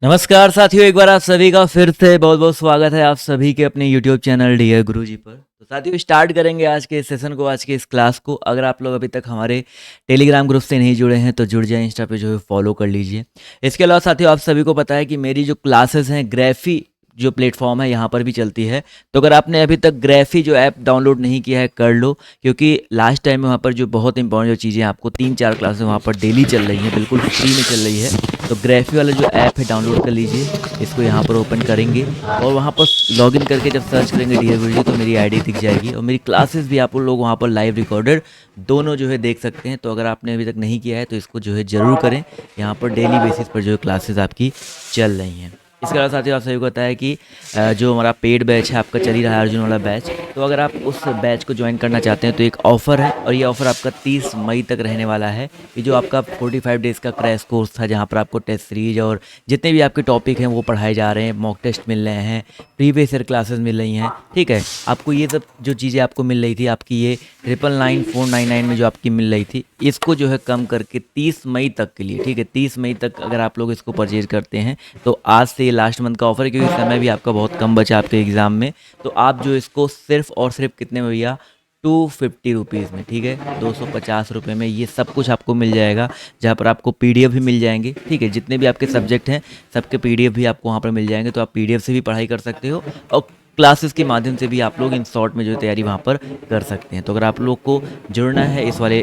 नमस्कार साथियों, एक बार आप सभी का फिर से बहुत बहुत स्वागत है आप सभी के अपने YouTube चैनल डियर गुरुजी पर। तो साथियों स्टार्ट करेंगे आज के इस सेशन को, आज के इस क्लास को। अगर आप लोग अभी तक हमारे टेलीग्राम ग्रुप से नहीं जुड़े हैं तो जुड़ जाएं, इंस्टा पे जो है फॉलो कर लीजिए। इसके अलावा साथियों आप सभी को पता है कि मेरी जो क्लासेस हैं ग्रेफी जो प्लेटफॉर्म है यहाँ पर भी चलती है। तो अगर आपने अभी तक ग्रेफी जो ऐप डाउनलोड नहीं किया है कर लो, क्योंकि लास्ट टाइम में वहाँ पर जो बहुत इंपॉर्टेंट जो चीज़ें आपको 3-4 क्लासेस वहाँ पर डेली चल रही हैं, बिल्कुल फ्री में चल रही है। तो ग्रेफी वाला जो ऐप है डाउनलोड कर लीजिए, इसको यहाँ पर ओपन करेंगे और वहाँ पर लॉगिन करके जब सर्च करेंगे डियर गुरुजी तो मेरी आईडी दिख जाएगी और मेरी क्लासेस भी आप लोग वहाँ पर लाइव रिकॉर्डेड दोनों जो है देख सकते हैं। तो अगर आपने अभी तक नहीं किया है तो इसको जो है ज़रूर करें। यहाँ पर डेली बेसिस पर जो है क्लासेस आपकी चल रही हैं। इसके अलावा साथियों आप सभी को पता है कि जो हमारा पेड बैच है आपका चल ही रहा है, अर्जुन वाला बैच। तो अगर आप उस बैच को ज्वाइन करना चाहते हैं तो एक ऑफ़र है और ये ऑफ़र आपका 30 मई तक रहने वाला है। ये जो आपका 45 डेज़ का क्रैश कोर्स था जहाँ पर आपको टेस्ट सीरीज और जितने भी आपके टॉपिक हैं वो पढ़ाए जा रहे हैं, मॉक टेस्ट मिल रहे हैं, प्रीवियस ईयर क्लासेस मिल रही हैं। ठीक है, आपको ये सब जो चीज़ें आपको मिल रही थी, आपकी ये 999,499 में जो आपकी मिल रही थी, इसको जो है कम करके 30 मई तक के लिए, ठीक है 30 मई तक अगर आप लोग इसको परचेज करते हैं तो आज से लास्ट मंथ का ऑफर है, क्योंकि समय भी आपका बहुत कम बचा आपके एग्ज़ाम में। तो आप जो इसको सिर्फ और सिर्फ कितने में भैया 250 रुपीज़ में, ठीक है 250 रुपये में ये सब कुछ आपको मिल जाएगा। जहाँ पर आपको पीडीएफ भी मिल जाएंगे, ठीक है जितने भी आपके सब्जेक्ट हैं सबके पीडीएफ भी आपको वहाँ पर मिल जाएंगे। तो आप पीडीएफ से भी पढ़ाई कर सकते हो और क्लासेस के माध्यम से भी आप लोग इन शॉर्ट में जो तैयारी वहाँ पर कर सकते हैं। तो अगर आप लोग को जुड़ना है, इस वाले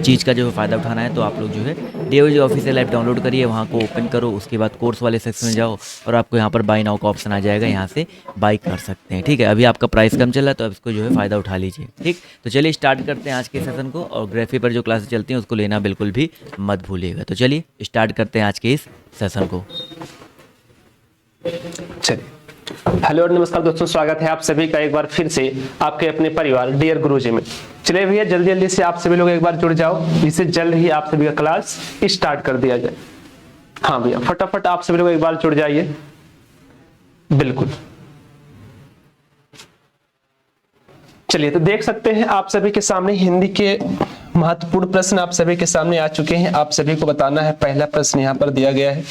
चीज़ का जो है फ़ायदा उठाना है, तो आप लोग जो है DOG ऑफिशियल ऐप डाउनलोड करिए, वहाँ को ओपन करो, उसके बाद कोर्स वाले सेक्शन में जाओ और आपको यहाँ पर बाय नाउ का ऑप्शन आ जाएगा, यहाँ से बाय कर सकते हैं। ठीक है, अभी आपका प्राइस कम चल रहा है तो अब इसको जो है फ़ायदा उठा लीजिए। ठीक, तो चलिए स्टार्ट करते हैं आज के सेशन को और ग्राफी पर जो क्लासेस चलती हैं उसको लेना बिल्कुल भी मत भूलिएगा। तो चलिए स्टार्ट करते हैं आज के इस सेशन को। चलिए, हेलो और नमस्कार दोस्तों, स्वागत है आप सभी का एक बार फिर से आपके अपने परिवार डियर गुरुजी में। चलिए भैया जल्दी जल्दी से आप सभी लोग एक बार जुड़ जाओ, जिससे जल्द ही आप सभी का क्लास स्टार्ट कर दिया जाए। हाँ भैया फटाफट आप सभी लोग एक बार जुड़ जाइए। बिल्कुल, चलिए तो देख सकते हैं आप सभी के सामने हिंदी के महत्वपूर्ण प्रश्न आप सभी के सामने आ चुके हैं। आप सभी को बताना है, पहला प्रश्न यहाँ पर दिया गया है,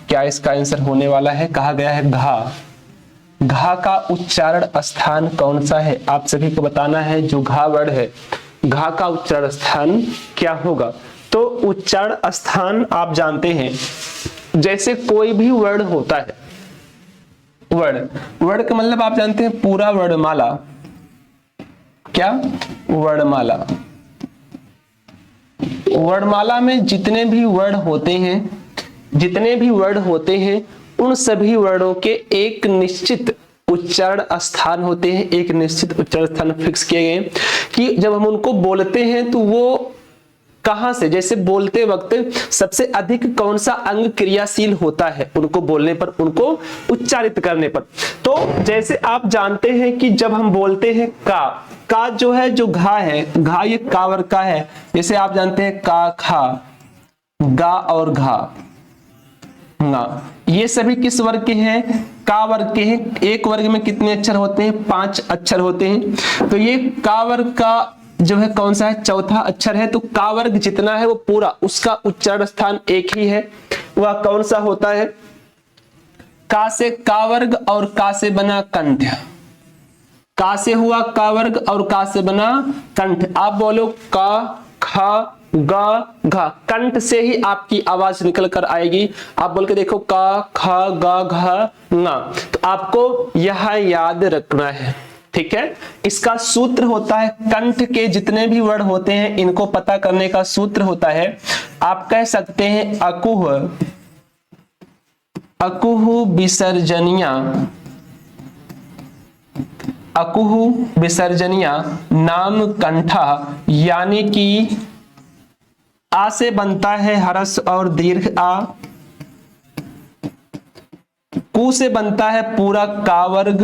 क्या इसका आंसर होने वाला है। कहा गया है घा, घा का उच्चारण स्थान कौन सा है। आप सभी को बताना है जो घा वर्ड है, घा का उच्चारण स्थान क्या होगा। तो उच्चारण स्थान आप जानते हैं, जैसे कोई भी वर्ड होता है, वर्ड का मतलब आप जानते हैं पूरा वर्णमाला, क्या वर्णमाला। वर्णमाला में जितने भी वर्ड होते हैं उन सभी वर्डों के एक निश्चित उच्चारण स्थान होते हैं, एक निश्चित उच्चारण स्थान फिक्स किए गए कि जब हम उनको बोलते हैं तो वो कहां से, जैसे बोलते वक्त सबसे अधिक कौन सा अंग क्रियाशील होता है उनको बोलने पर, उनको उच्चारित करने पर। तो जैसे आप जानते हैं कि जब हम बोलते हैं का जो है, जो घा है, घा ये का वर्ग का है। जैसे आप जानते हैं का, खा, गा और घा, ना, ये सभी किस वर्ग के हैं, का वर्ग के हैं। एक वर्ग में कितने अक्षर होते हैं, 5 अक्षर होते हैं। तो ये का वर्ग का जो है कौन सा है, चौथा अक्षर है। तो का वर्ग जितना है वो पूरा उसका उच्चारण स्थान एक ही है, वह कौन सा होता है। का से का वर्ग और का से बना कंठ, का से हुआ का वर्ग और का से बना कंठ। आप बोलो का, खा, गा, घा, कंठ से ही आपकी आवाज निकल कर आएगी। आप बोल के देखो का, खा, गा, घा, ना। तो आपको यह याद रखना है, ठीक है। इसका सूत्र होता है, कंठ के जितने भी वर्ड होते हैं इनको पता करने का सूत्र होता है, आप कह सकते हैं अकुह, अकुह विसर्जनिया, अकुह विसर्जनिया नाम कंठा। यानी कि आ से बनता है हरस और दीर्घ आ, कु से बनता है पूरा का वर्ग,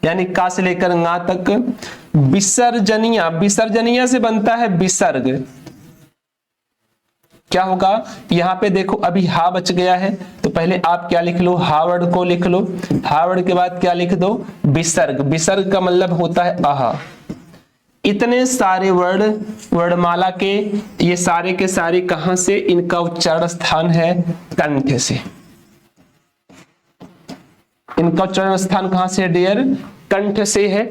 यानी का से लेकर ना तक। विसर्जनिया, विसर्जनिया से बनता है विसर्ग। क्या होगा, यहां पे देखो अभी हा बच गया है, तो पहले आप क्या लिख लो, हा वर्ड को लिख लो। हा वर्ड के बाद क्या लिख दो, विसर्ग। विसर्ग का मतलब होता है आहा। इतने सारे वर्णमाला के ये सारे के सारे कहां से, इनका उच्चारण स्थान है कंठ से। इनका उच्चारण स्थान कहां से है डियर? कंठ से है।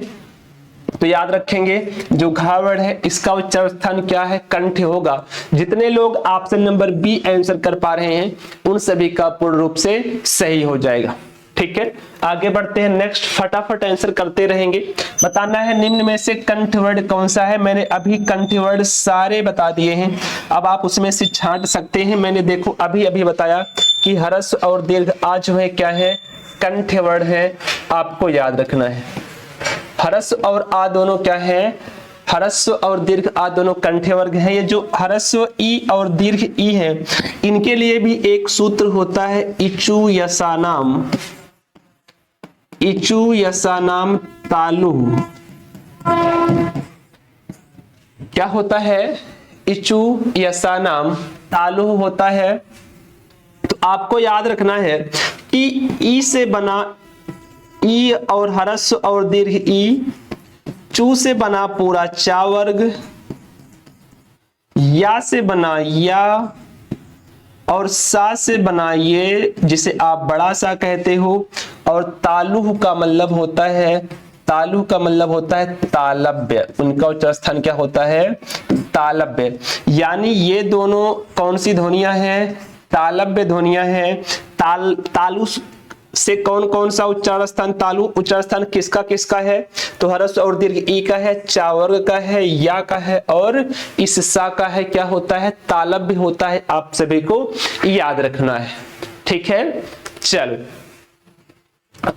तो याद रखेंगे जो घ वर्ड है इसका उच्चारण स्थान क्या है? कंठ होगा। जितने लोग ऑप्शन नंबर बी आंसर कर पा रहे हैं उन सभी का पूर्ण रूप से सही हो जाएगा। ठीक है, आगे बढ़ते हैं। नेक्स्ट फटाफट आंसर करते रहेंगे। बताना है निम्न में से कंठ वर्ड कौन सा है। मैंने अभी कंठ वर्ड सारे बता दिए हैं, अब आप उसमें से छांट सकते हैं। मैंने देखो अभी बताया कि ह्रस्व और दीर्घ आ जो है क्या है? कंठ वर्ड है, आपको याद रखना है। ह्रस्व और आ दोनों क्या है? ह्रस्व और दीर्घ आ दोनों कंठ वर्ग हैं। ये जो ह्रस्व ई और दीर्घ ई है इनके लिए भी एक सूत्र होता है इचु यसानाम। इचु यसानाम तालु। क्या होता है? इचु यसानाम तालु होता है। तो आपको याद रखना है कि ई से बना ई और ह्रस्व और दीर्घ ई, चू से बना पूरा चा वर्ग, या से बना या, और सा से बना ये जिसे आप बड़ा सा कहते हो, और तालु का मतलब होता है, तालु का मतलब होता है तालव्य। उनका उच्चारण स्थान क्या होता है? तालव्य। यानी ये दोनों कौन सी ध्वनियां हैं? तालव्य ध्वनियां हैं। तालु से कौन कौन सा उच्चारण स्थान? तालु उच्चारण स्थान किसका किसका है? तो ह्रस्व और दीर्घ ई का है, चा वर्ग का है, या का है, और इस सा का है। क्या होता है? तालव्य होता है। आप सभी को याद रखना है। ठीक है, चलो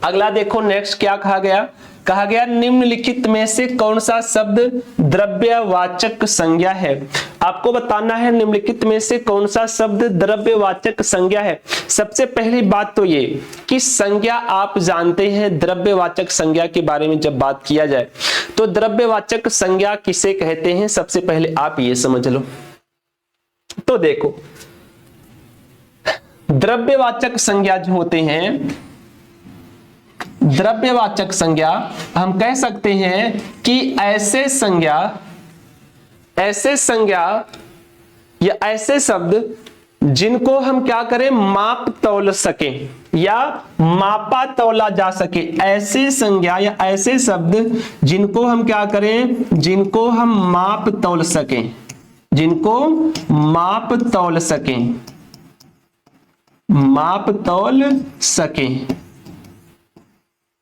अगला देखो। नेक्स्ट क्या कहा गया? कहा गया निम्नलिखित में से कौन सा शब्द द्रव्यवाचक संज्ञा है। आपको बताना है निम्नलिखित में से कौन सा शब्द द्रव्यवाचक संज्ञा है। सबसे पहली बात तो ये कि संज्ञा आप जानते हैं, द्रव्यवाचक संज्ञा के बारे में जब बात किया जाए तो द्रव्यवाचक संज्ञा किसे कहते हैं, सबसे पहले आप ये समझ लो। तो देखो द्रव्यवाचक संज्ञा जो होते हैं, द्रव्यवाचक संज्ञा हम कह सकते हैं कि ऐसे संज्ञा या ऐसे शब्द जिनको हम क्या करें? माप तौल सकें या मापा तौला जा सके। ऐसे संज्ञा या ऐसे शब्द जिनको हम क्या करें? जिनको हम माप तौल सकें, जिनको माप तौल सकें, माप तौल सकें,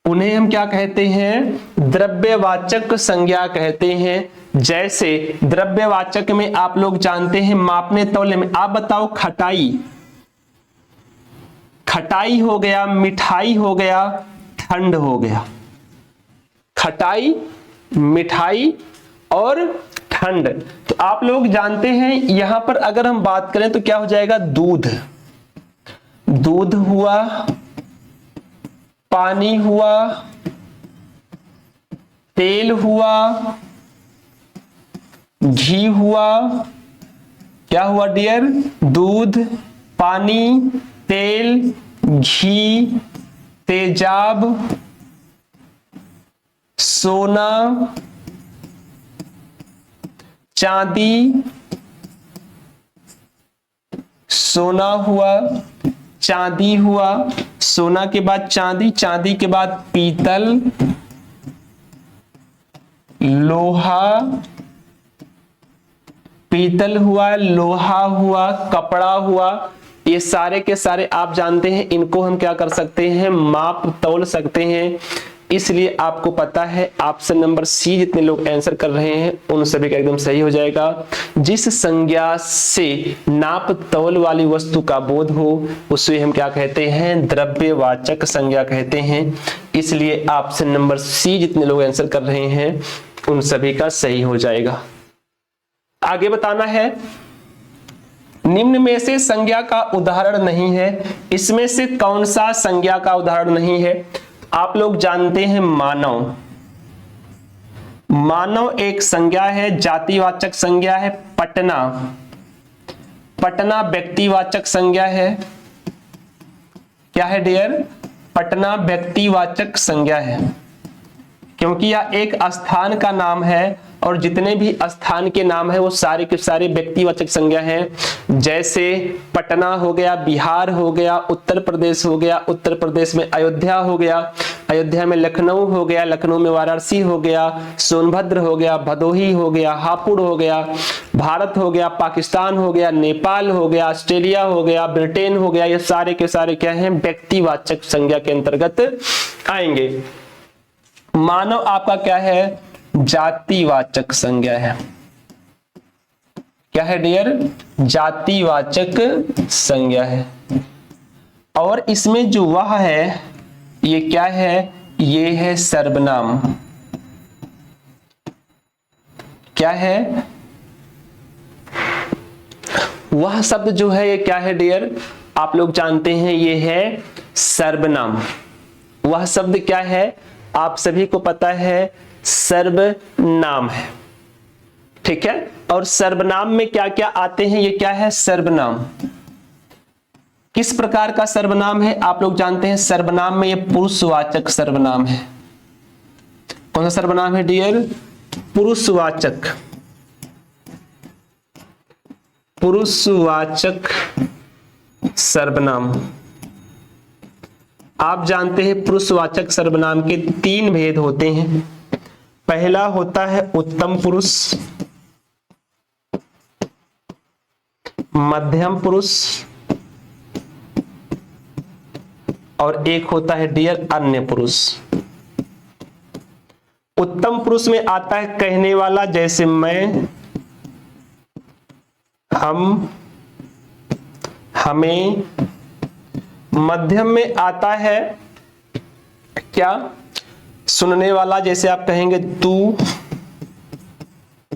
उन्हें हम क्या कहते हैं? द्रव्यवाचक संज्ञा कहते हैं। जैसे द्रव्यवाचक में आप लोग जानते हैं मापने तौलने में। आप बताओ खटाई, खटाई हो गया, मिठाई हो गया, ठंड हो गया। खटाई, मिठाई और ठंड। तो आप लोग जानते हैं यहां पर अगर हम बात करें तो क्या हो जाएगा? दूध, दूध हुआ, पानी हुआ, तेल हुआ, घी हुआ। क्या हुआ डियर? दूध, पानी, तेल, घी, तेजाब, सोना, चांदी। सोना हुआ, चांदी हुआ, सोना के बाद चांदी, चांदी के बाद पीतल, लोहा, पीतल हुआ, लोहा हुआ, कपड़ा हुआ। ये सारे के सारे आप जानते हैं, इनको हम क्या कर सकते हैं? माप तौल सकते हैं। इसलिए आपको पता है ऑप्शन नंबर सी जितने लोग आंसर कर रहे हैं उन सभी का एकदम सही हो जाएगा। जिस संज्ञा से नाप तौल वाली वस्तु का बोध हो उसे हम क्या कहते हैं? द्रव्यवाचक संज्ञा कहते हैं। इसलिए ऑप्शन नंबर सी जितने लोग आंसर कर रहे हैं उन सभी का सही हो जाएगा। आगे बताना है निम्न में से संज्ञा का उदाहरण नहीं है। इसमें से कौन सा संज्ञा का उदाहरण नहीं है? आप लोग जानते हैं मानव। मानव एक संज्ञा है, जातिवाचक संज्ञा है। पटना, पटना व्यक्तिवाचक संज्ञा है। क्या है डियर? पटना व्यक्तिवाचक संज्ञा है, क्योंकि यह एक स्थान का नाम है और जितने भी स्थान के नाम है वो सारे के सारे व्यक्तिवाचक संज्ञा हैं। जैसे पटना हो गया, बिहार हो गया, उत्तर प्रदेश हो गया, उत्तर प्रदेश में अयोध्या हो गया, अयोध्या में लखनऊ हो गया, लखनऊ में वाराणसी हो गया, सोनभद्र हो गया, भदोही हो गया, हापुड़ हो गया, भारत हो गया, पाकिस्तान हो गया, नेपाल हो गया, ऑस्ट्रेलिया हो गया, ब्रिटेन हो गया। ये सारे के सारे क्या हैं, व्यक्तिवाचक संज्ञा के अंतर्गत आएंगे। मानव आपका क्या है, जातिवाचक संज्ञा है। क्या है डियर, जातिवाचक संज्ञा है। और इसमें जो वह है ये क्या है, ये है सर्वनाम। क्या है, वह शब्द जो है ये क्या है डियर, आप लोग जानते हैं ये है सर्वनाम। वह शब्द क्या है, आप सभी को पता है सर्वनाम है। ठीक है, और सर्वनाम में क्या क्या आते हैं, ये क्या है सर्वनाम। किस प्रकार का सर्वनाम है, आप लोग जानते हैं सर्वनाम में ये पुरुषवाचक सर्वनाम है। कौन सा सर्वनाम है डियर, पुरुषवाचक, पुरुषवाचक सर्वनाम। आप जानते हैं पुरुषवाचक सर्वनाम के 3 भेद होते हैं। पहला होता है उत्तम पुरुष, मध्यम पुरुष, और एक होता है डियर अन्य पुरुष। उत्तम पुरुष में आता है कहने वाला, जैसे मैं, हम, हमें। मध्यम में आता है क्या, सुनने वाला, जैसे आप कहेंगे तू,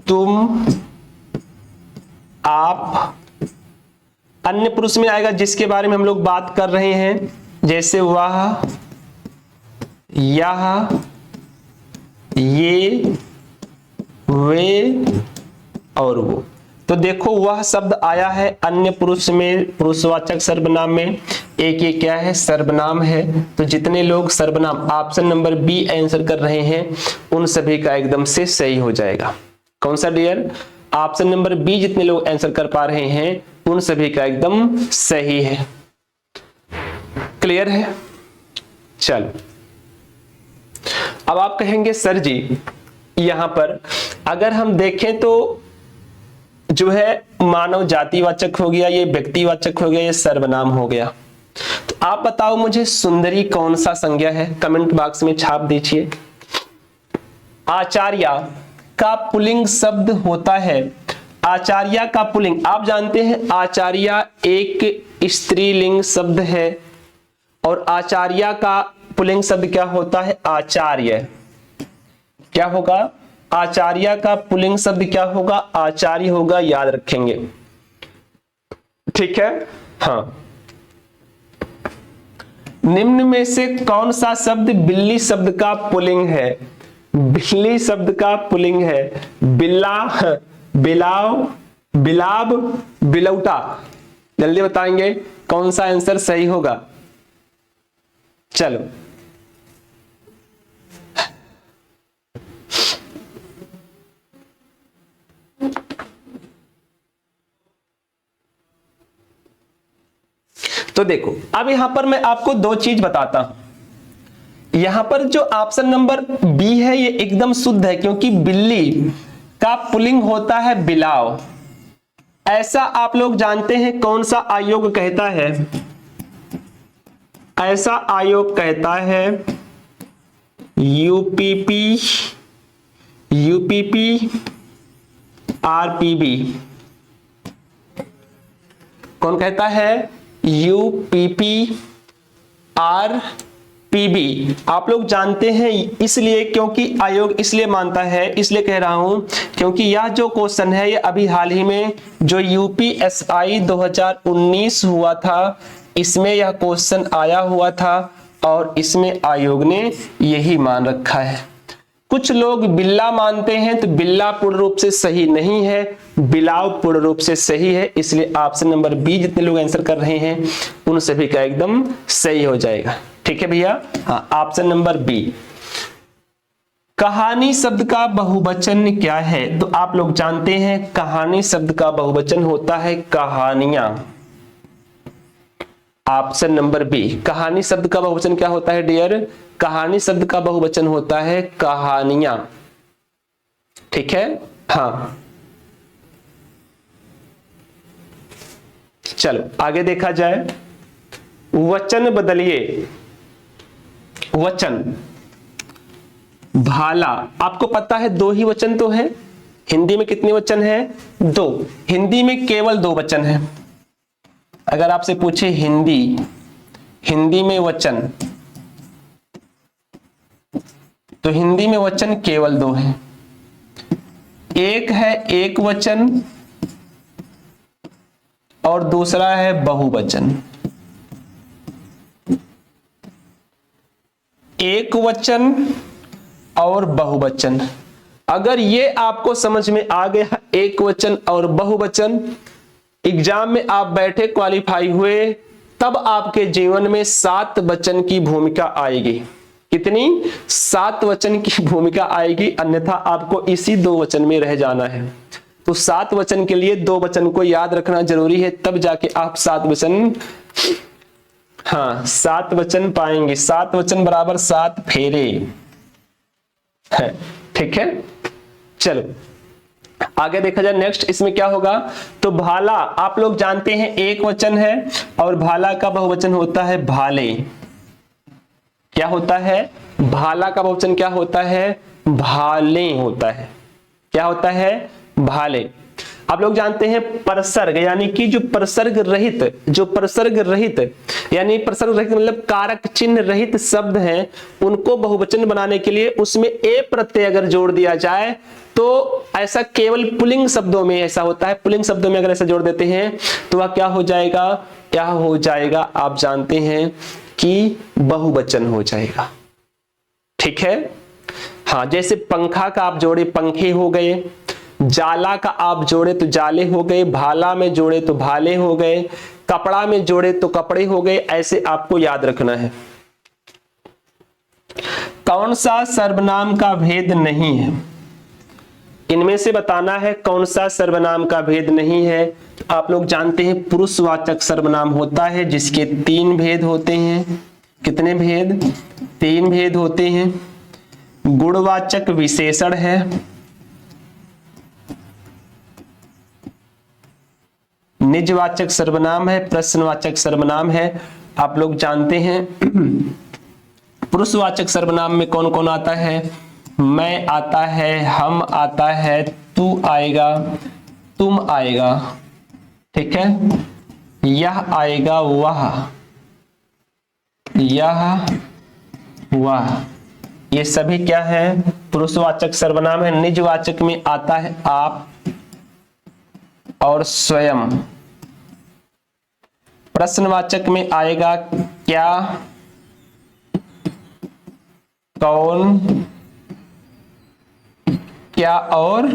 तुम, आप। अन्य पुरुष में आएगा जिसके बारे में हम लोग बात कर रहे हैं, जैसे वह, यह, ये, वे और वो। तो देखो वह शब्द आया है अन्य पुरुष में, पुरुषवाचक सर्वनाम में। एक ये क्या है, सर्वनाम है। तो जितने लोग सर्वनाम ऑप्शन नंबर बी आंसर कर रहे हैं उन सभी का एकदम से सही हो जाएगा। कौन सा डियर, ऑप्शन नंबर बी जितने लोग आंसर कर पा रहे हैं उन सभी का एकदम सही है। क्लियर है, चलो। अब आप कहेंगे सर जी यहां पर अगर हम देखें तो जो है मानव जातिवाचक हो गया, ये व्यक्तिवाचक हो गया, ये सर्वनाम हो गया। तो आप बताओ मुझे सुंदरी कौन सा संज्ञा है, कमेंट बॉक्स में छाप दीजिए। आचार्य का पुल्लिंग शब्द होता है, आचार्य का पुल्लिंग आप जानते हैं आचार्य एक स्त्रीलिंग शब्द है और आचार्य का पुल्लिंग शब्द क्या होता है, आचार्य। क्या होगा, आचार्य का पुल्लिंग शब्द क्या होगा, आचार्य होगा, याद रखेंगे। ठीक है, हाँ। निम्न में से कौन सा शब्द बिल्ली शब्द का पुल्लिंग है, बिल्ली शब्द का पुल्लिंग है, बिल्ला, बिलाव, बिलाब, बिलौटा। जल्दी बताएंगे कौन सा आंसर सही होगा। चलो तो देखो अब यहां पर मैं आपको 2 चीज बताता हूं। यहां पर जो ऑप्शन नंबर बी है ये एकदम शुद्ध है क्योंकि बिल्ली का पुल्लिंग होता है बिलाव। ऐसा आप लोग जानते हैं कौन सा आयोग कहता है, ऐसा आयोग कहता है यूपीपी, यूपीपी आरपीबी। कौन कहता है, यूपीपी आरपीबी। आप लोग जानते हैं इसलिए क्योंकि आयोग इसलिए मानता है, इसलिए कह रहा हूं क्योंकि यह जो क्वेश्चन है ये अभी हाल ही में जो यूपीएसआई 2019 हुआ था इसमें यह क्वेश्चन आया हुआ था और इसमें आयोग ने यही मान रखा है। कुछ लोग बिल्ला मानते हैं तो बिल्ला पूर्ण रूप से सही नहीं है, बिलाव पूर्ण रूप से सही है। इसलिए ऑप्शन नंबर बी जितने लोग आंसर कर रहे हैं उन सभी का एकदम सही हो जाएगा। ठीक है भैया, हाँ ऑप्शन नंबर बी। कहानी शब्द का बहुवचन क्या है? तो आप लोग जानते हैं कहानी शब्द का बहुवचन होता है कहानियां। ऑप्शन नंबर बी, कहानी शब्द का बहुवचन क्या होता है डियर? कहानी शब्द का बहुवचन होता है कहानियां। ठीक है, हाँ। चलो आगे देखा जाए। वचन बदलिए। वचन, भाला। आपको पता है दो ही वचन तो है। हिंदी में कितने वचन है? दो। हिंदी में केवल दो वचन है। अगर आपसे पूछे हिंदी में वचन, तो हिंदी में वचन केवल दो है। एक है एक वचन और दूसरा है बहुवचन। एक वचन और बहुवचन। अगर ये आपको समझ में आ गया एक वचन और बहुवचन, एग्जाम में आप बैठे क्वालिफाई हुए, तब आपके जीवन में 7 वचन की भूमिका आएगी। कितनी? 7 वचन की भूमिका आएगी, अन्यथा आपको इसी 2 वचन में रह जाना है। तो 7 वचन के लिए 2 वचन को याद रखना जरूरी है, तब जाके आप 7 वचन, हाँ 7 वचन पाएंगे। 7 वचन बराबर 7 फेरे है। ठीक है, चलो आगे देखा जाए। नेक्स्ट इसमें क्या होगा? तो भाला, आप लोग जानते हैं एक वचन है और भाला का बहुवचन होता है भाले। क्या होता है? भाला का बहुवचन क्या होता है? भाले होता है। क्या होता है? भाले। आप लोग जानते हैं परसर्ग, यानी कि जो प्रसर्ग रहित यानी प्रसर्ग रहित मतलब कारक चिन्ह रहित शब्द हैं, उनको बहुवचन बनाने के लिए उसमें ए प्रत्यय अगर जोड़ दिया जाए तो ऐसा केवल पुल्लिंग शब्दों में ऐसा होता है। पुल्लिंग शब्दों में अगर ऐसा जोड़ देते हैं तो वह क्या हो जाएगा? क्या हो जाएगा? आप जानते हैं कि बहुवचन हो जाएगा। ठीक है, हाँ। जैसे पंखा का आप जोड़े पंखे हो गए, जाला का आप जोड़े तो जाले हो गए, भाला में जोड़े तो भाले हो गए, कपड़ा में जोड़े तो कपड़े हो गए। ऐसे आपको याद रखना है। कौन सा सर्वनाम का भेद नहीं है? इनमें से बताना है कौन सा सर्वनाम का भेद नहीं है। आप लोग जानते हैं पुरुषवाचक सर्वनाम होता है जिसके 3 भेद होते हैं। कितने भेद? 3 भेद होते हैं। गुणवाचक विशेषण है, निजवाचक सर्वनाम है, प्रश्नवाचक सर्वनाम है। आप लोग जानते हैं पुरुषवाचक सर्वनाम में कौन कौन आता है? मैं आता है, हम आता है, तू आएगा, तुम आएगा। ठीक है, यह आएगा, वह। ये सभी क्या है? पुरुषवाचक सर्वनाम है। निजवाचक में आता है आप और स्वयं। प्रश्नवाचक में आएगा क्या, कौन, क्या और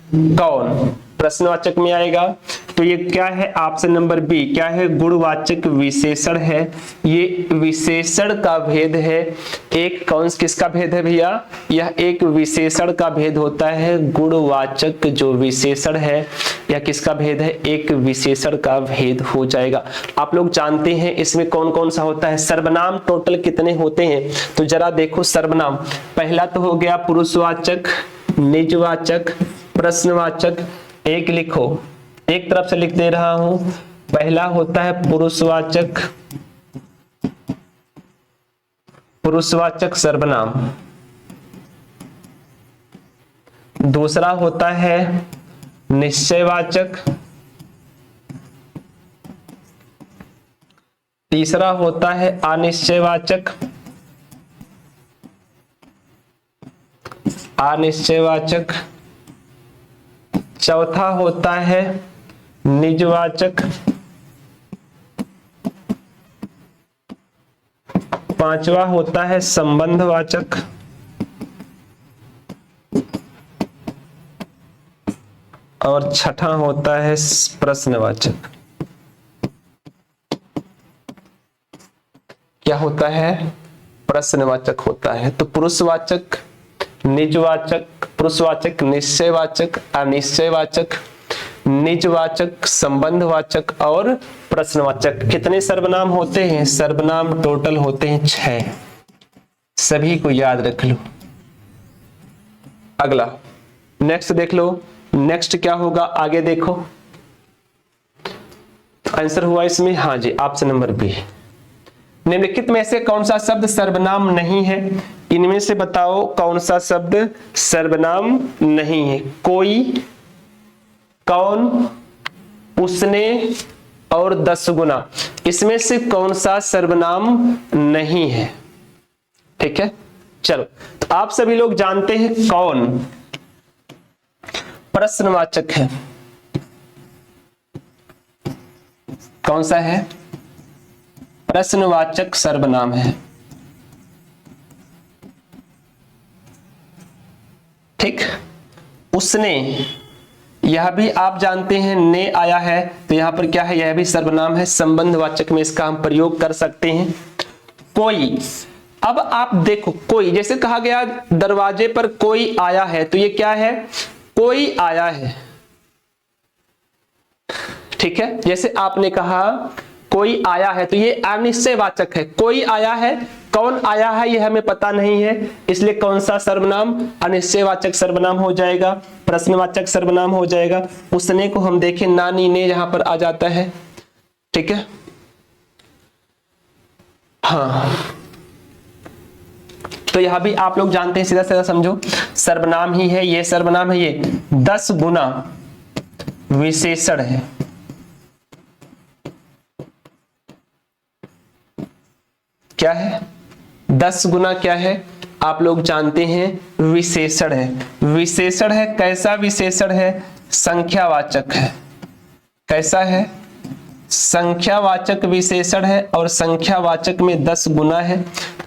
कौन। प्रश्नवाचक में आएगा। तो ये क्या है? ऑप्शन नंबर बी क्या है? गुणवाचक विशेषण है। ये विशेषण का भेद है। एक कौन किसका भेद है भैया? यह एक विशेषण का भेद होता है। गुणवाचक जो विशेषण है यह किसका भेद है? एक विशेषण का भेद हो जाएगा। आप लोग जानते हैं इसमें कौन कौन सा होता है? सर्वनाम टोटल कितने होते हैं? तो जरा देखो सर्वनाम। पहला तो हो गया पुरुषवाचक, निजवाचक, प्रश्नवाचक। एक लिखो, एक तरफ से लिख दे रहा हूं। पहला होता है पुरुषवाचक सर्वनाम। दूसरा होता है निश्चयवाचक। तीसरा होता है अनिश्चयवाचक। चौथा होता है निजवाचक। पांचवा होता है संबंधवाचक। और छठा होता है प्रश्नवाचक। क्या होता है? प्रश्नवाचक होता है। तो पुरुषवाचक, निजवाचक, पुरुषवाचक, निश्चयवाचक, अनिश्चयवाचक, निजवाचक, संबंधवाचक और प्रश्नवाचक। कितने सर्वनाम होते हैं? सर्वनाम टोटल होते हैं 6। सभी को याद रख लो। अगला नेक्स्ट देख लो, नेक्स्ट क्या होगा आगे देखो। आंसर हुआ इसमें, हाँ जी, ऑप्शन नंबर बी। निम्नलिखित में से कौन सा शब्द सर्वनाम नहीं है? इनमें से बताओ कौन सा शब्द सर्वनाम नहीं है? कोई, कौन, उसने और 10 गुना, इसमें से कौन सा सर्वनाम नहीं है? ठीक है, चलो। तो आप सभी लोग जानते हैं कौन प्रश्नवाचक है। कौन सा है? प्रश्नवाचक सर्वनाम है। ठीक। उसने, यह भी आप जानते हैं ने आया है, तो यहां पर क्या है? यह भी सर्वनाम है, संबंधवाचक में इसका हम प्रयोग कर सकते हैं। कोई, अब आप देखो, कोई जैसे कहा गया दरवाजे पर कोई आया है, तो ये क्या है? कोई आया है। ठीक है, जैसे आपने कहा कोई आया है, तो ये अनिश्चयवाचक है। कोई आया है, कौन आया है ये हमें पता नहीं है, इसलिए कौन सा सर्वनाम? अनिश्चयवाचक सर्वनाम हो जाएगा, प्रश्नवाचक सर्वनाम हो जाएगा। उसने को हम देखें, नानी ने यहां पर आ जाता है। ठीक है, हाँ, तो यह भी आप लोग जानते हैं, सीधा सीधा समझो, सर्वनाम ही है, ये सर्वनाम है। ये 10 गुना विशेषण है। क्या है? 10 गुना क्या है? आप लोग जानते हैं विशेषण है। विशेषण है, कैसा विशेषण है? संख्यावाचक है। कैसा है? संख्यावाचक विशेषण है, और संख्यावाचक में 10 गुना है।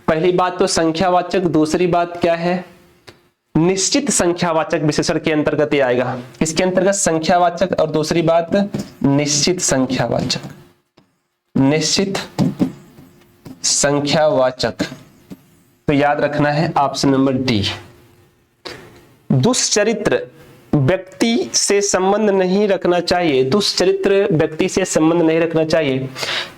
पहली बात तो संख्यावाचक, दूसरी बात क्या है? निश्चित संख्यावाचक विशेषण के अंतर्गत ये आएगा। इसके अंतर्गत संख्यावाचक, और दूसरी बात निश्चित संख्यावाचक। निश्चित संख्यावाचक, तो याद रखना है ऑप्शन नंबर डी। दुष्चरित्र व्यक्ति से संबंध नहीं रखना चाहिए। दुष्चरित्र व्यक्ति से संबंध नहीं रखना चाहिए।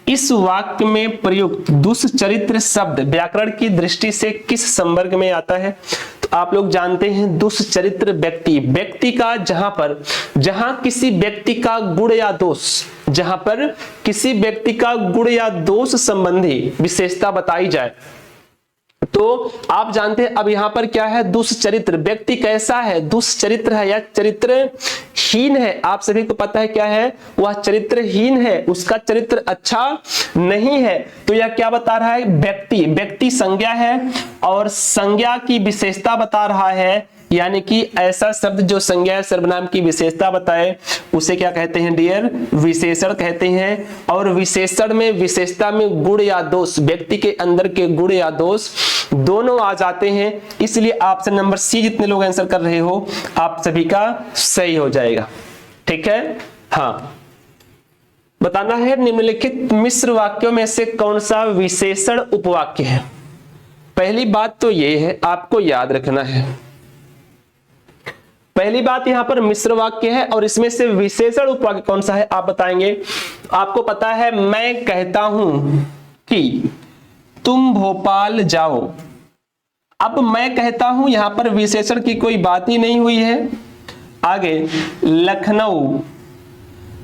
इस वाक्य में प्रयुक्त दुष्चरित्र शब्द व्याकरण की दृष्टि से किस संवर्ग में आता है? तो आप लोग जानते हैं दुष्चरित्र व्यक्ति, व्यक्ति का जहां किसी व्यक्ति का गुण या दोष, जहां पर किसी व्यक्ति का गुण या दोष संबंधी विशेषता बताई जाए, तो आप जानते हैं। अब यहां पर क्या है? दुष्चरित्र, व्यक्ति कैसा है? दुष्चरित्र है या चरित्रहीन है? आप सभी को पता है क्या है? वह चरित्रहीन है, उसका चरित्र अच्छा नहीं है। तो यह क्या बता रहा है? व्यक्ति, व्यक्ति संज्ञा है, और संज्ञा की विशेषता बता रहा है, यानी कि ऐसा शब्द जो संज्ञा सर्वनाम की विशेषता बताए उसे क्या कहते हैं डियर? विशेषण कहते हैं। और विशेषण में, विशेषता में गुण या दोष, व्यक्ति के अंदर के गुण या दोष दोनों आ जाते हैं। इसलिए ऑप्शन नंबर सी, जितने लोग आंसर कर रहे हो, आप सभी का सही हो जाएगा। ठीक है, हाँ, बताना है निम्नलिखित मिश्र वाक्यों में से कौन सा विशेषण उपवाक्य है। पहली बात तो ये है, आपको याद रखना है, पहली बात यहां पर मिश्र वाक्य है, और इसमें से विशेषण उपवाक्य कौन सा है आप बताएंगे। आपको पता है, मैं कहता हूं कि तुम भोपाल जाओ। अब मैं कहता हूं, यहां पर विशेषण की कोई बात ही नहीं हुई है। आगे, लखनऊ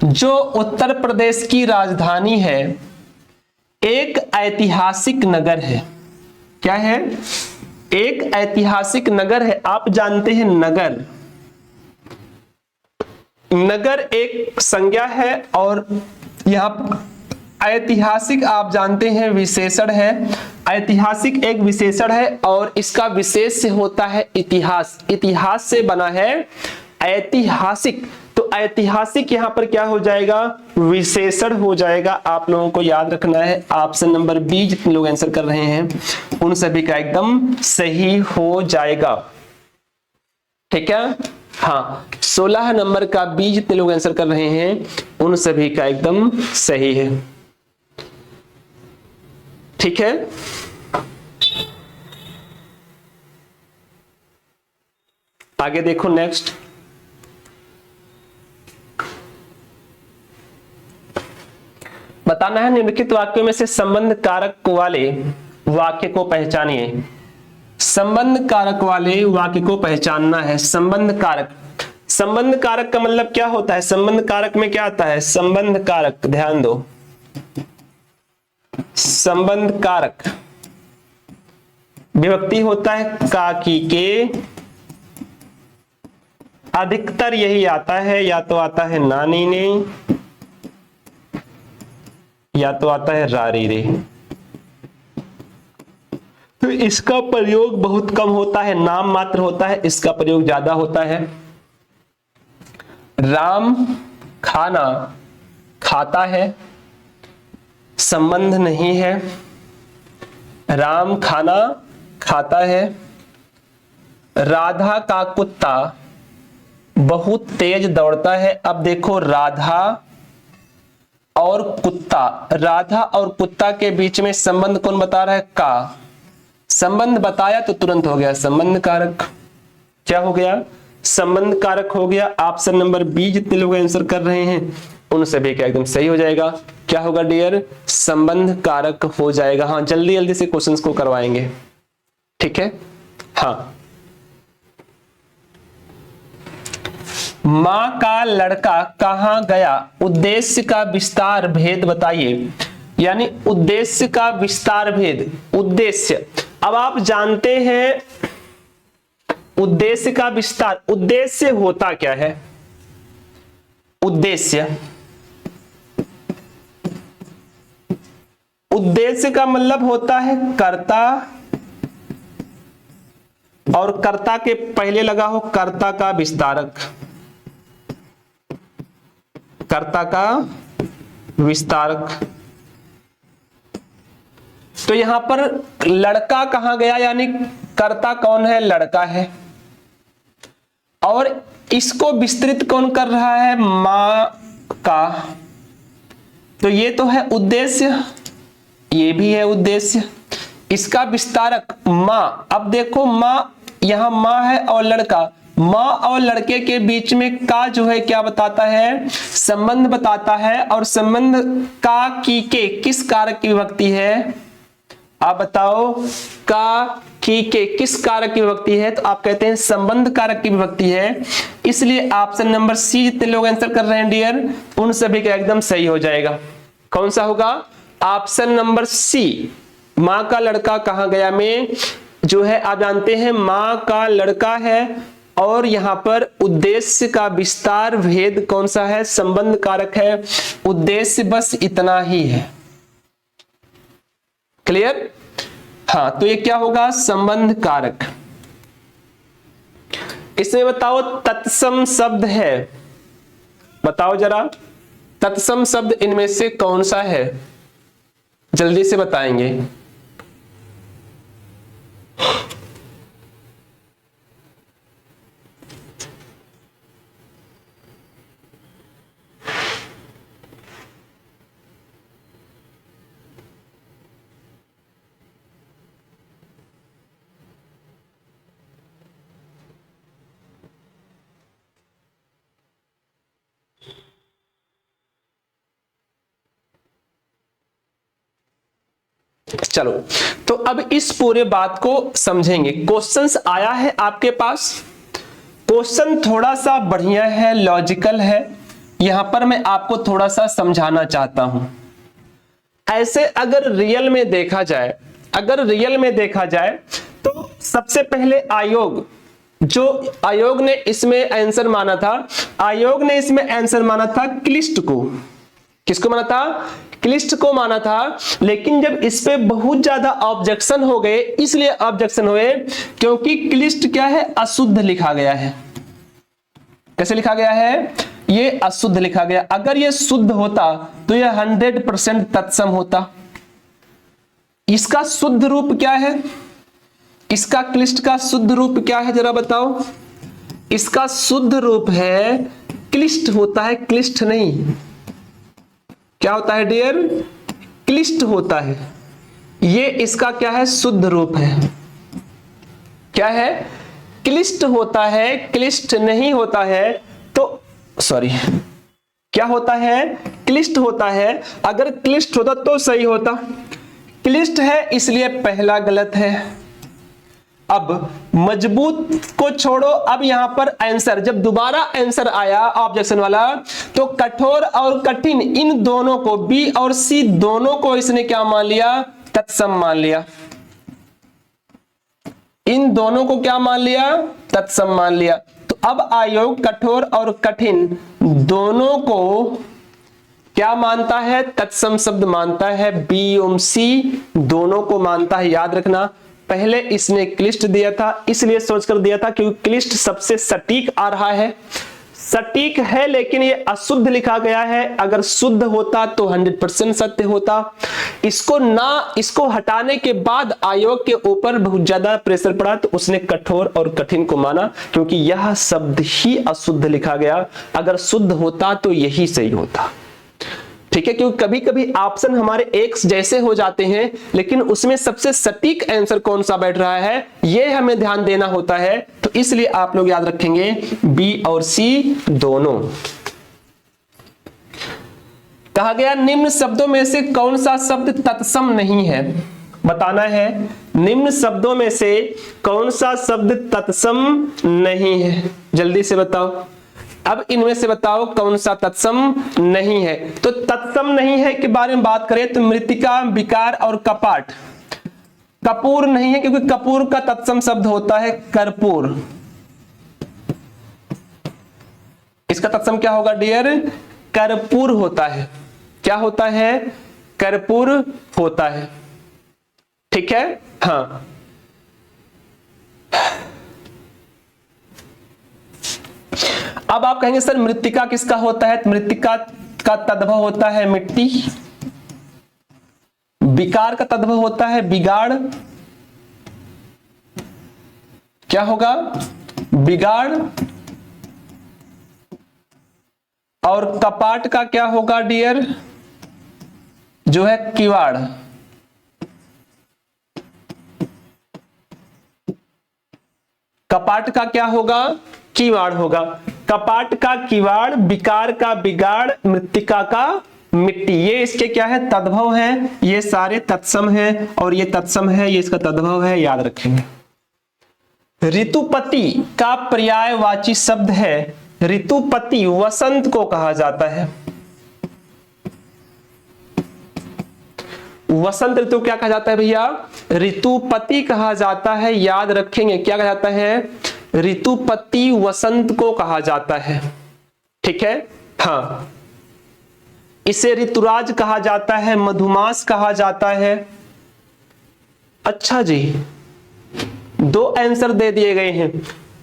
जो उत्तर प्रदेश की राजधानी है, एक ऐतिहासिक नगर है। क्या है? एक ऐतिहासिक नगर है। आप जानते हैं नगर, नगर एक संज्ञा है, और यहां ऐतिहासिक आप जानते हैं विशेषण है। ऐतिहासिक एक विशेषण है, और इसका विशेष होता है इतिहास। इतिहास से बना है ऐतिहासिक, तो ऐतिहासिक यहां पर क्या हो जाएगा? विशेषण हो जाएगा। आप लोगों को याद रखना है ऑप्शन नंबर बी, जितने लोग आंसर कर रहे हैं उन सभी का एकदम सही हो जाएगा। ठीक है, हाँ, 16 नंबर का बी, जितने लोग आंसर कर रहे हैं उन सभी का एकदम सही है। ठीक है, आगे देखो नेक्स्ट, बताना है निम्नलिखित वाक्यों में से संबंध कारक वाले वाक्य को पहचानिए। संबंध कारक वाले वाक्य को पहचानना है। संबंध कारक, संबंध कारक का मतलब क्या होता है? संबंध कारक में क्या आता है? संबंध कारक, ध्यान दो, संबंध कारक विभक्ति होता है का की के, अधिकतर यही आता है, या तो आता है नानी ने, या तो आता है रारी रे। तो इसका प्रयोग बहुत कम होता है, नाम मात्र होता है, इसका प्रयोग ज्यादा होता है। राम खाना खाता है, संबंध नहीं है। राम खाना खाता है। राधा का कुत्ता बहुत तेज दौड़ता है। अब देखो राधा और कुत्ता, राधा और कुत्ता के बीच में संबंध कौन बता रहा है? का। संबंध बताया तो तुरंत हो गया संबंध कारक। क्या हो गया? संबंध कारक हो गया। ऑप्शन नंबर बी जितने लोग आंसर कर रहे हैं उन सभी का एकदम सही हो जाएगा। क्या होगा डियर? संबंध कारक हो जाएगा। हाँ, जल्दी जल्दी से क्वेश्चंस को करवाएंगे, ठीक है। हाँ, मां का लड़का कहां गया? उद्देश्य का विस्तार भेद बताइए। यानी उद्देश्य का विस्तार भेद, उद्देश्य। अब आप जानते हैं उद्देश्य का विस्तार, उद्देश्य होता क्या है? उद्देश्य, उद्देश्य का मतलब होता है कर्ता, और कर्ता के पहले लगा हो कर्ता का विस्तारक, कर्ता का विस्तारक। तो यहां पर लड़का कहां गया, यानी कर्ता कौन है? लड़का है। और इसको विस्तृत कौन कर रहा है? मां का। तो ये तो है उद्देश्य, ये भी है उद्देश्य। इसका विस्तारक मां। अब देखो मां, यहां मां है और लड़का, मां और लड़के के बीच में का जो है क्या बताता है? संबंध बताता है। और संबंध का की के किस कारक की विभक्ति है? आप बताओ, का की के किस कारक की विभक्ति है? तो आप कहते हैं संबंध कारक की विभक्ति है। इसलिए ऑप्शन नंबर सी जितने लोग आंसर कर रहे हैं डियर, उन सभी का एकदम सही हो जाएगा। कौन सा होगा? ऑप्शन नंबर सी, मां का लड़का कहां गया में जो है आप जानते हैं मां का लड़का है। और यहां पर उद्देश्य का विस्तार भेद कौन सा है? संबंध कारक है। उद्देश्य बस इतना ही है। क्लियर? हाँ, तो ये क्या होगा? संबंध कारक। इसमें बताओ तत्सम शब्द है, बताओ जरा तत्सम शब्द इनमें से कौन सा है? जल्दी से बताएंगे। चलो, तो अब इस पूरे बात को समझेंगे। क्वेश्चंस आया है आपके पास, क्वेश्चन थोड़ा सा बढ़िया है, लॉजिकल है। यहां पर मैं आपको थोड़ा सा समझाना चाहता हूं। ऐसे अगर रियल में देखा जाए, अगर रियल में देखा जाए तो सबसे पहले आयोग, जो आयोग ने इसमें आंसर माना था, आयोग ने इसमें आंसर माना था क्लिष्ट को। किसको माना था? क्लिष्ट को माना था। लेकिन जब इस पे बहुत ज्यादा ऑब्जेक्शन हो गए, इसलिए ऑब्जेक्शन हुए क्योंकि क्लिष्ट क्या है? अशुद्ध लिखा गया है। कैसे लिखा गया है? ये अशुद्ध लिखा गया। अगर ये शुद्ध होता तो ये 100% तत्सम होता। इसका शुद्ध रूप क्या है? इसका क्लिष्ट का शुद्ध रूप क्या है जरा बताओ? इसका शुद्ध रूप है क्लिष्ट होता है, क्लिष्ट नहीं। क्या होता है डियर? क्लिष्ट होता है। ये इसका क्या है? शुद्ध रूप है। क्या है? क्लिष्ट होता है, क्लिष्ट नहीं होता है, तो सॉरी क्या होता है, क्लिष्ट होता है। अगर क्लिष्ट होता तो सही होता, क्लिष्ट है इसलिए पहला गलत है। अब मजबूत को छोड़ो, अब यहां पर आंसर, जब दोबारा आंसर आया ऑब्जेक्शन वाला, तो कठोर और कठिन इन दोनों को, बी और सी दोनों को इसने क्या मान लिया, तत्सम मान लिया। इन दोनों को क्या मान लिया, तत्सम मान लिया। तो अब आयोग कठोर और कठिन दोनों को क्या मानता है, तत्सम शब्द मानता है। बी एवं सी दोनों को मानता है। याद रखना, पहले इसने क्लिष्ट दिया था, इसलिए सोचकर दिया था क्योंकि क्लिष्ट सबसे सटीक आ रहा है। सटीक है लेकिन ये अशुद्ध लिखा गया है, अगर शुद्ध होता तो 100% सत्य होता। इसको हटाने के बाद आयोग के ऊपर बहुत ज्यादा प्रेशर पड़ा, तो उसने कठोर और कठिन को माना, क्योंकि यह शब्द ही अशुद्ध लिखा गया। अगर शुद्ध होता तो यही सही होता। ठीक है, क्योंकि कभी कभी ऑप्शन हमारे एक जैसे हो जाते हैं, लेकिन उसमें सबसे सटीक आंसर कौन सा बैठ रहा है ये हमें ध्यान देना होता है। तो इसलिए आप लोग याद रखेंगे बी और सी दोनों। कहा गया निम्न शब्दों में से कौन सा शब्द तत्सम नहीं है, बताना है। निम्न शब्दों में से कौन सा शब्द तत्सम नहीं है, जल्दी से बताओ। अब इनमें से बताओ कौन सा तत्सम नहीं है। तो तत्सम नहीं है के बारे में बात करें तो मृतिका, विकार और कपाट। कपूर नहीं है क्योंकि कपूर का तत्सम शब्द होता है कर्पूर। इसका तत्सम क्या होगा डियर, कर्पूर होता है। क्या होता है, कर्पूर होता है। ठीक है, हाँ। अब आप कहेंगे सर मृतिका किसका होता है, मृतिका का तद्भव होता है मिट्टी। विकार का तद्भव होता है बिगाड़। क्या होगा, बिगाड़। और कपाट का क्या होगा डियर, जो है किवाड़। कपाट का क्या होगा, किवाड़ होगा। कपाट का किवाड़, विकार का बिगाड़, मृतिका का मिट्टी, ये इसके क्या है, तद्भव है। ये सारे तत्सम है और ये तत्सम है, ये इसका तद्भव है, याद रखेंगे। ऋतुपति का पर्यायवाची शब्द है, ऋतुपति वसंत को कहा जाता है। वसंत ऋतु क्या कहा जाता है भैया, ऋतुपति कहा जाता है। याद रखेंगे क्या कहा जाता है, ऋतुपति वसंत को कहा जाता है। ठीक है, हाँ। इसे ऋतुराज कहा जाता है, मधुमास कहा जाता है। अच्छा जी, दो आंसर दे दिए गए हैं।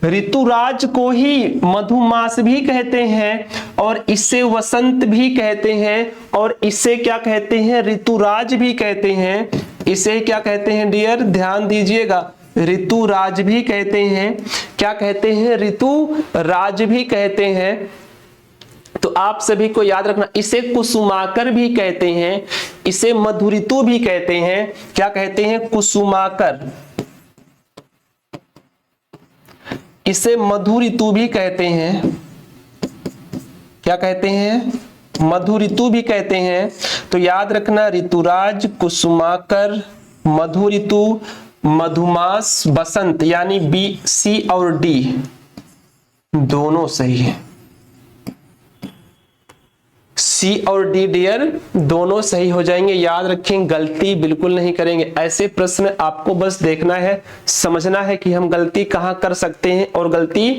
ऋतुराज को ही मधुमास भी कहते हैं और इसे वसंत भी कहते हैं और इसे क्या कहते हैं, ऋतुराज भी कहते हैं। इसे क्या कहते हैं डियर, ध्यान दीजिएगा, ऋतुराज भी कहते हैं। क्या कहते हैं, ऋतुराज भी कहते हैं। तो आप सभी को याद रखना, इसे कुसुमाकर भी कहते हैं, इसे मधुऋतु भी कहते हैं। क्या कहते हैं, कुसुमाकर। इसे मधु ऋतु भी कहते हैं। क्या कहते हैं, मधु ऋतु भी कहते हैं। तो याद रखना, ऋतुराज, कुसुमाकर, मधु ऋतु, मधुमास, बसंत, यानी बी, सी और डी दोनों सही है। सी और डी डियर दोनों सही हो जाएंगे। याद रखें, गलती बिल्कुल नहीं करेंगे। ऐसे प्रश्न आपको बस देखना है, समझना है कि हम गलती कहां कर सकते हैं और गलती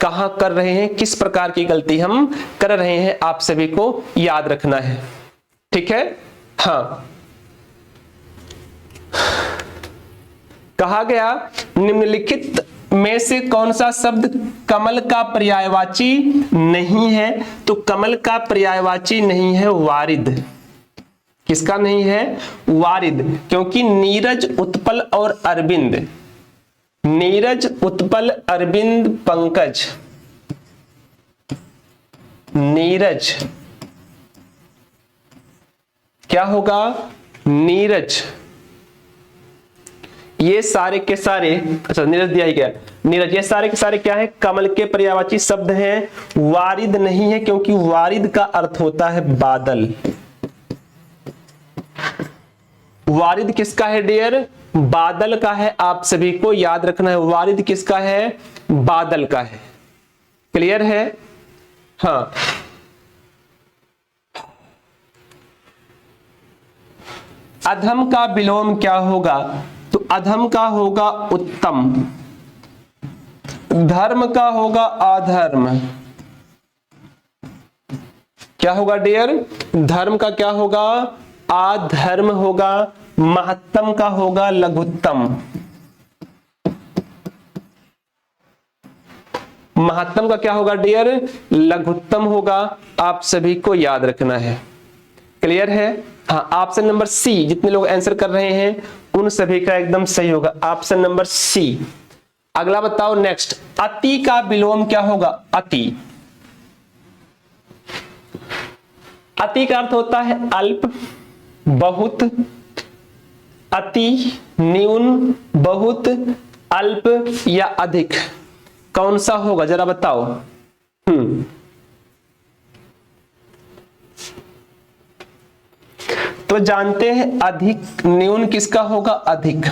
कहां कर रहे हैं, किस प्रकार की गलती हम कर रहे हैं, आप सभी को याद रखना है। ठीक है, हाँ। कहा गया निम्नलिखित में से कौन सा शब्द कमल का पर्यायवाची नहीं है। तो कमल का पर्यायवाची नहीं है वारिद। किसका नहीं है, वारिद। क्योंकि नीरज, उत्पल और अरविंद, नीरज, उत्पल, अरविंद, पंकज, नीरज, क्या होगा, नीरज, ये सारे के सारे, अच्छा नीरज दिया ही गया, नीरज, ये सारे के सारे क्या है, कमल के पर्यायवाची शब्द हैं। वारिद नहीं है, क्योंकि वारिद का अर्थ होता है बादल। वारिद किसका है डियर, बादल का है। आप सभी को याद रखना है, वारिद किसका है, बादल का है। क्लियर है? हाँ, अधम का विलोम क्या होगा, तो अधम का होगा उत्तम, धर्म का होगा अधर्म। क्या होगा डियर, धर्म का क्या होगा, अधर्म होगा। महत्तम का होगा लघुत्तम, महत्तम का क्या होगा डियर, लघुत्तम होगा। आप सभी को याद रखना है। क्लियर है? हाँ, ऑप्शन नंबर सी, जितने लोग आंसर कर रहे हैं उन सभी का एकदम सही होगा, ऑप्शन नंबर सी। अगला बताओ नेक्स्ट, अति का विलोम क्या होगा, अति। अति का अर्थ होता है अल्प, बहुत, अति, न्यून, बहुत, अल्प या अधिक। कौन सा होगा जरा बताओ। तो जानते हैं अधिक, न्यून किसका होगा, अधिक।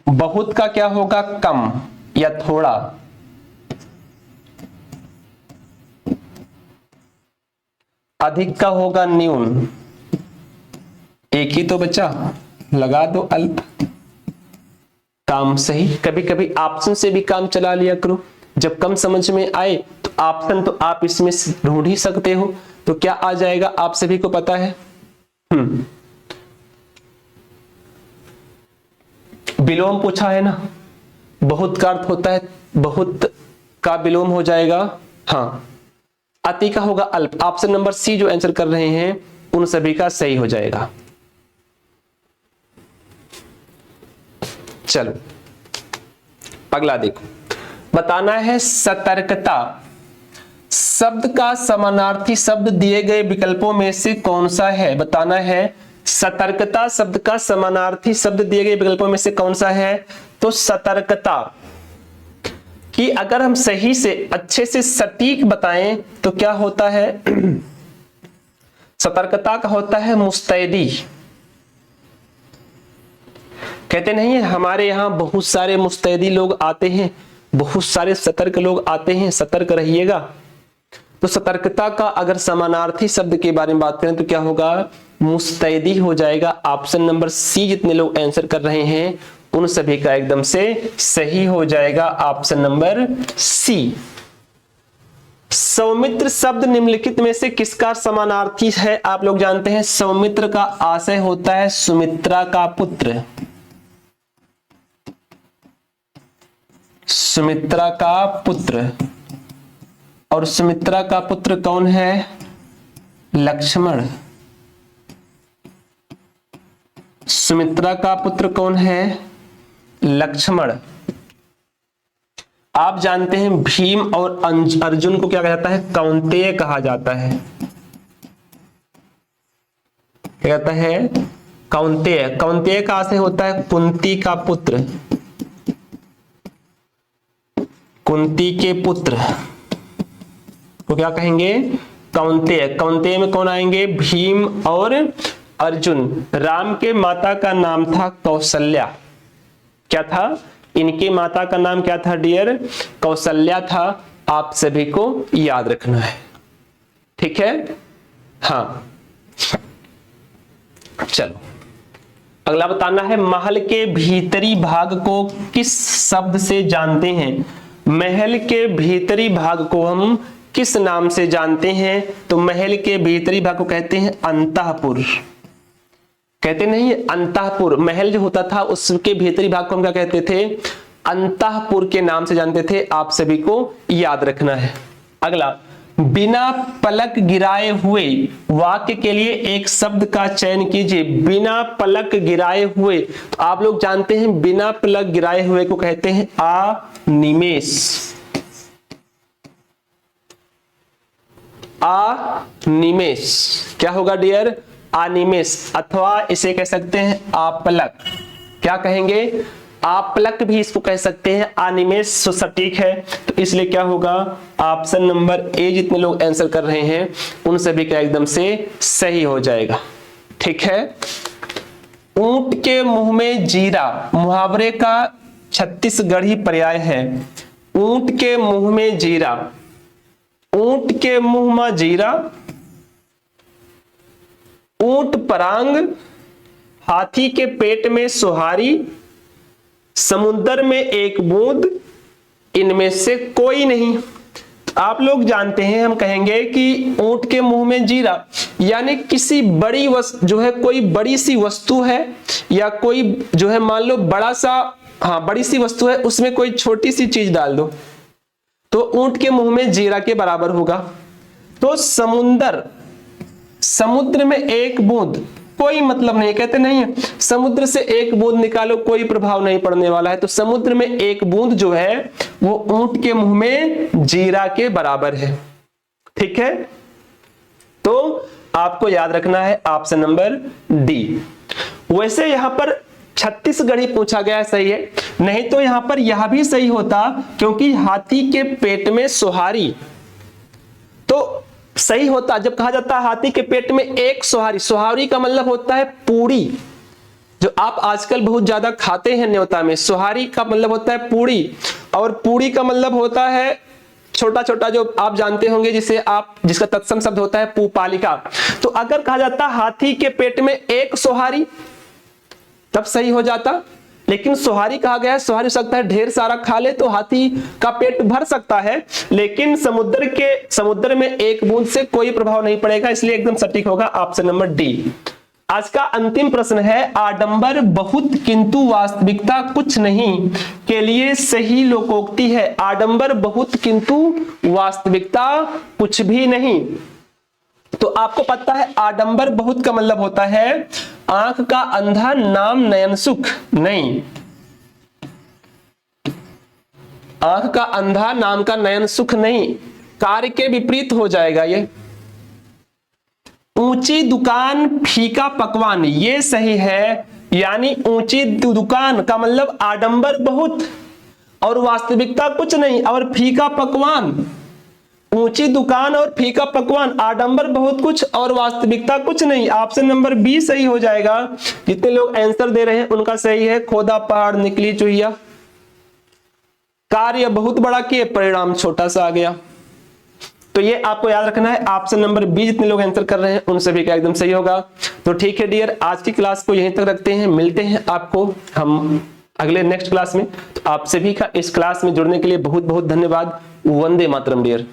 बहुत का क्या होगा, कम या थोड़ा। अधिक का होगा न्यून। एक ही तो बचा, लगा दो अल्प। काम सही। कभी कभी ऑप्शन से भी काम चला लिया करो, जब कम समझ में आए तो ऑप्शन तो आप इसमें ढूंढ ही सकते हो। तो क्या आ जाएगा आप सभी को पता है। विलोम पूछा है ना, बहुत का अर्थ होता है, बहुत का विलोम हो जाएगा। हाँ, अति का होगा अल्प। ऑप्शन नंबर सी जो आंसर कर रहे हैं उन सभी का सही हो जाएगा। चलो अगला देखो, बताना है सतर्कता शब्द का समानार्थी शब्द दिए गए विकल्पों में से कौन सा है। बताना है सतर्कता शब्द का समानार्थी शब्द दिए गए विकल्पों में से कौन सा है। तो सतर्कता कि अगर हम सही से अच्छे से सटीक बताएं तो क्या होता है, सतर्कता का होता है मुस्तैदी। कहते नहीं है हमारे यहां बहुत सारे मुस्तैदी लोग आते हैं, बहुत सारे सतर्क लोग आते हैं, सतर्क रहिएगा। तो सतर्कता का अगर समानार्थी शब्द के बारे में बात करें तो क्या होगा, मुस्तैदी हो जाएगा। ऑप्शन नंबर सी जितने लोग आंसर कर रहे हैं उन सभी का एकदम से सही हो जाएगा, ऑप्शन नंबर सी। सौमित्र शब्द निम्नलिखित में से किसका समानार्थी है। आप लोग जानते हैं सौमित्र का आशय होता है सुमित्रा का पुत्र। सुमित्रा का पुत्र, और सुमित्रा का पुत्र कौन है, लक्ष्मण। सुमित्रा का पुत्र कौन है, लक्ष्मण। आप जानते हैं भीम और अर्जुन को क्या कहा जाता है, कौंतेय कहा जाता है। क्या कहता है, कौंतेय। कौंतेय का आशय होता है कुंती का पुत्र, कुंती के पुत्र को क्या कहेंगे, कौंतेय। कौंतेय में कौन आएंगे, भीम और अर्जुन। राम के माता का नाम था कौशल्या। क्या था, इनके माता का नाम क्या था डियर, कौशल्या था। आप सभी को याद रखना है, ठीक है। हाँ चलो अगला बताना है, महल के भीतरी भाग को किस शब्द से जानते हैं। महल के भीतरी भाग को हम किस नाम से जानते हैं। तो महल के भीतरी भाग को कहते हैं अंतःपुर। कहते नहीं अंतःपुर, महल जो होता था उसके भीतरी भाग को हम क्या कहते थे, अंतःपुर के नाम से जानते थे। आप सभी को याद रखना है। अगला, बिना पलक गिराए हुए वाक्य के लिए एक शब्द का चयन कीजिए। बिना पलक गिराए हुए, तो आप लोग जानते हैं बिना पलक गिराए हुए को कहते हैं अनिमेष। अनिमेष क्या होगा डियर, अनिमेष, अथवा इसे कह सकते हैं आप्लक। क्या कहेंगे? आप्लक भी इसको कह सकते हैं। अनिमेष सटीक है, तो इसलिए क्या होगा? ऑप्शन नंबर ए जितने लोग आंसर कर रहे हैं उन सभी का एकदम से सही हो जाएगा। ठीक है। ऊंट के मुंह में जीरा मुहावरे का छत्तीसगढ़ी पर्याय है। ऊंट के मुंह में जीरा, ऊंट के मुंह में जीरा, ऊंट परांग, हाथी के पेट में सुहारी, समुद्र में एक बूंद, इनमें से कोई नहीं। आप लोग जानते हैं, हम कहेंगे कि ऊंट के मुंह में जीरा यानी किसी बड़ी वस्तु जो है, कोई बड़ी सी वस्तु है या कोई जो है मान लो बड़ा सा, बड़ी सी वस्तु है, उसमें कोई छोटी सी चीज डाल दो तो ऊंट के मुंह में जीरा के बराबर होगा। तो समुद्र में एक बूंद कोई मतलब नहीं, कहते नहीं है समुद्र से एक बूंद निकालो कोई प्रभाव नहीं पड़ने वाला है, तो समुद्र में एक बूंद जो है वो ऊंट के मुंह में जीरा के बराबर है। ठीक है, तो आपको याद रखना है ऑप्शन नंबर डी। वैसे यहां पर छत्तीसगढ़ी पूछा गया है, सही है, नहीं तो यहां पर यह भी सही होता क्योंकि हाथी के पेट में सुहारी, तो सही होता। जब कहा जाता है हाथी के पेट में एक सुहारी, सुहारी का मतलब होता है पूरी, जो आप आजकल बहुत ज्यादा खाते हैं न्योता में। सुहारी का मतलब होता है पूरी, और पूरी का मतलब होता है छोटा छोटा, जो आप जानते होंगे जिसका तत्सम शब्द होता है पुपालिका। तो अगर कहा जाता हाथी के पेट में एक सुहारी तब सही हो जाता, लेकिन सुहारी कहा गया है, सुहारी हो सकता है ढेर सारा खा ले तो हाथी का पेट भर सकता है, लेकिन समुद्र में एक बूंद से कोई प्रभाव नहीं पड़ेगा, इसलिए एकदम सटीक होगा ऑप्शन नंबर डी। आज का अंतिम प्रश्न है, आडंबर बहुत किंतु वास्तविकता कुछ नहीं के लिए सही लोकोक्ति है। आडंबर बहुत किंतु वास्तविकता कुछ भी नहीं। तो आपको पता है आडंबर बहुत का मतलब होता है आंख का अंधा नाम नयन सुख नहीं। आंख का अंधा नाम का नयन सुख नहीं, कार्य के विपरीत हो जाएगा ये। ऊंची दुकान फीका पकवान, ये सही है, यानी ऊंची दुकान का मतलब आडंबर बहुत और वास्तविकता कुछ नहीं, और फीका पकवान, ऊंची दुकान और फीका पकवान, आडंबर बहुत कुछ और वास्तविकता कुछ नहीं। ऑप्शन नंबर बी सही हो जाएगा। जितने लोग आंसर दे रहे हैं उनका सही है। खोदा पहाड़ निकली चुहिया, कार्य बहुत बड़ा किए परिणाम छोटा सा आ गया। तो ये आपको याद रखना है, ऑप्शन नंबर बी जितने लोग आंसर कर रहे हैं उन सभी का एकदम सही होगा। तो ठीक है डियर, आज की क्लास को यहीं तक रखते हैं, मिलते हैं आपको हम अगले नेक्स्ट क्लास में। तो आप सभी का इस क्लास में जुड़ने के लिए बहुत बहुत धन्यवाद। वंदे मातरम डियर।